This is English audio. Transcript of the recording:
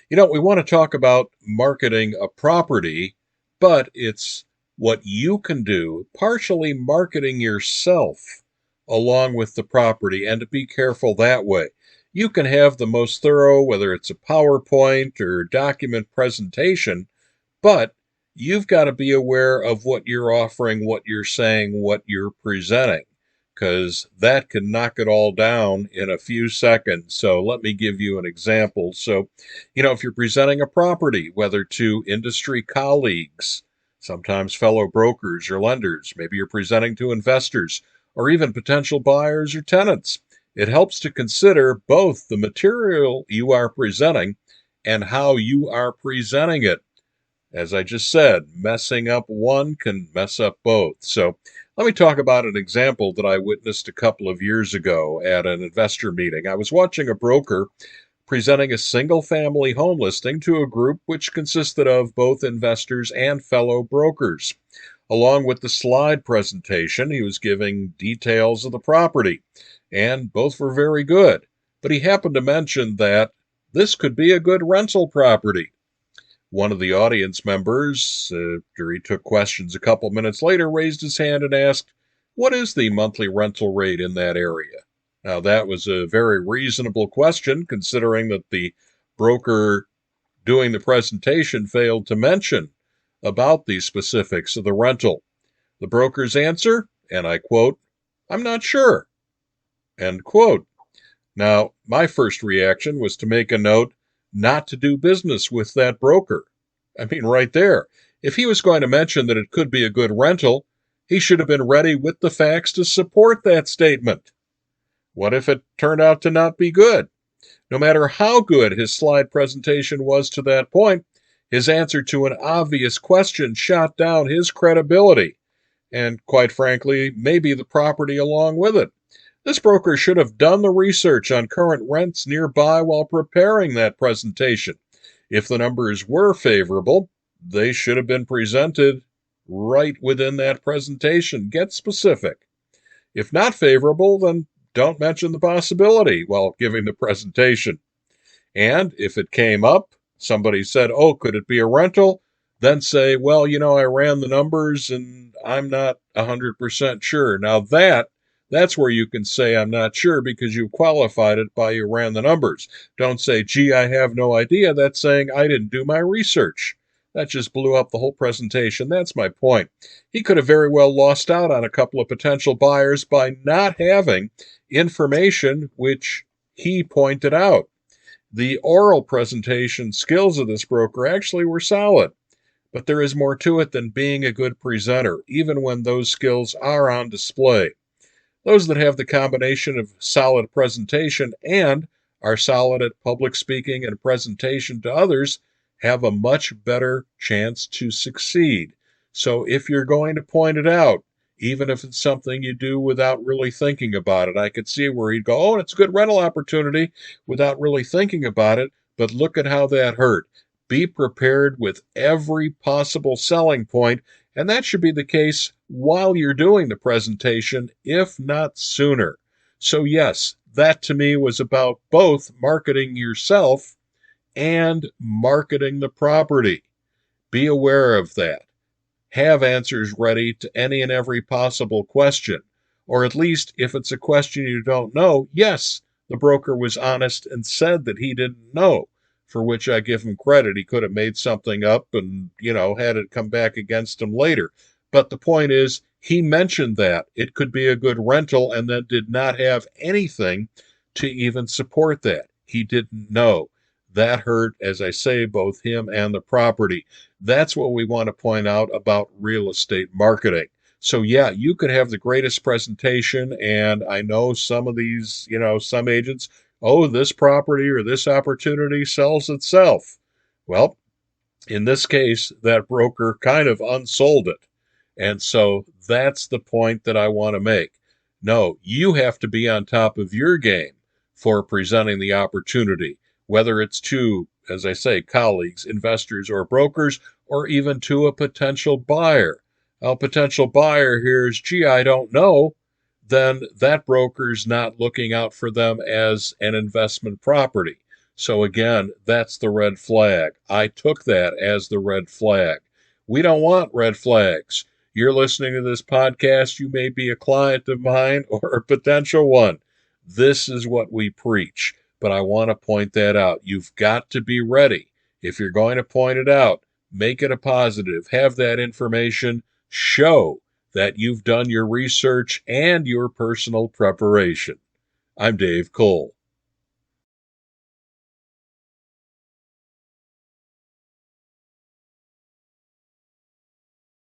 We want to talk about marketing a property, but it's what you can do, partially marketing yourself along with the property, and to be careful that way. You can have the most thorough, whether it's a PowerPoint or document presentation, but you've got to be aware of what you're offering, what you're saying, what you're presenting, because that can knock it all down in a few seconds. So let me give you an example. So, if you're presenting a property, whether to industry colleagues, sometimes fellow brokers or lenders, maybe you're presenting to investors or even potential buyers or tenants, it helps to consider both the material you are presenting and how you are presenting it. As I just said, messing up one can mess up both. So let me talk about an example that I witnessed a couple of years ago at an investor meeting. I was watching a broker presenting a single family home listing to a group which consisted of both investors and fellow brokers. Along with the slide presentation, he was giving details of the property, and both were very good. But he happened to mention that this could be a good rental property. One of the audience members, after he took questions a couple minutes later, raised his hand and asked, "What is the monthly rental rate in that area?" Now, that was a very reasonable question, considering that the broker doing the presentation failed to mention about the specifics of the rental. The broker's answer, and I quote, "I'm not sure," end quote. Now, my first reaction was to make a note not to do business with that broker. I mean, right there. If he was going to mention that it could be a good rental, he should have been ready with the facts to support that statement. What if it turned out to not be good? No matter how good his slide presentation was to that point, his answer to an obvious question shot down his credibility, and quite frankly, maybe the property along with it. This broker should have done the research on current rents nearby while preparing that presentation. If the numbers were favorable, they should have been presented right within that presentation. Get specific. If not favorable, then don't mention the possibility while giving the presentation. And if it came up, somebody said, "Oh, could it be a rental?" Then say, "Well, I ran the numbers and I'm not 100% sure." Now that's where you can say I'm not sure because you qualified it by you ran the numbers. Don't say, "Gee, I have no idea." That's saying I didn't do my research. That just blew up the whole presentation. That's my point. He could have very well lost out on a couple of potential buyers by not having information which he pointed out. The oral presentation skills of this broker actually were solid, but there is more to it than being a good presenter, even when those skills are on display. Those that have the combination of solid presentation and are solid at public speaking and presentation to others have a much better chance to succeed. So if you're going to point it out, even if it's something you do without really thinking about it, I could see where he'd go, "Oh, it's a good rental opportunity," without really thinking about it. But look at how that hurt. Be prepared with every possible selling point, and that should be the case while you're doing the presentation, if not sooner. So, yes, that to me was about both marketing yourself and marketing the property. Be aware of that. Have answers ready to any and every possible question. Or at least, if it's a question you don't know, yes, the broker was honest and said that he didn't know, for which I give him credit. He could have made something up and, had it come back against him later. But the point is, he mentioned that it could be a good rental and then did not have anything to even support that. He didn't know. That hurt, as I say, both him and the property. That's what we want to point out about real estate marketing. So, yeah, you could have the greatest presentation, and I know some of these, some agents, "Oh, this property or this opportunity sells itself." Well, in this case, that broker kind of unsold it. And so that's the point that I want to make. No, you have to be on top of your game for presenting the opportunity, whether it's to, as I say, colleagues, investors, or brokers, or even to a potential buyer. A potential buyer hears, "Gee, I don't know," then that broker's not looking out for them as an investment property. So again, that's the red flag. I took that as the red flag. We don't want red flags. You're listening to this podcast, you may be a client of mine or a potential one. This is what we preach, but I want to point that out. You've got to be ready. If you're going to point it out, make it a positive. Have that information show that you've done your research and your personal preparation. I'm Dave Kohl.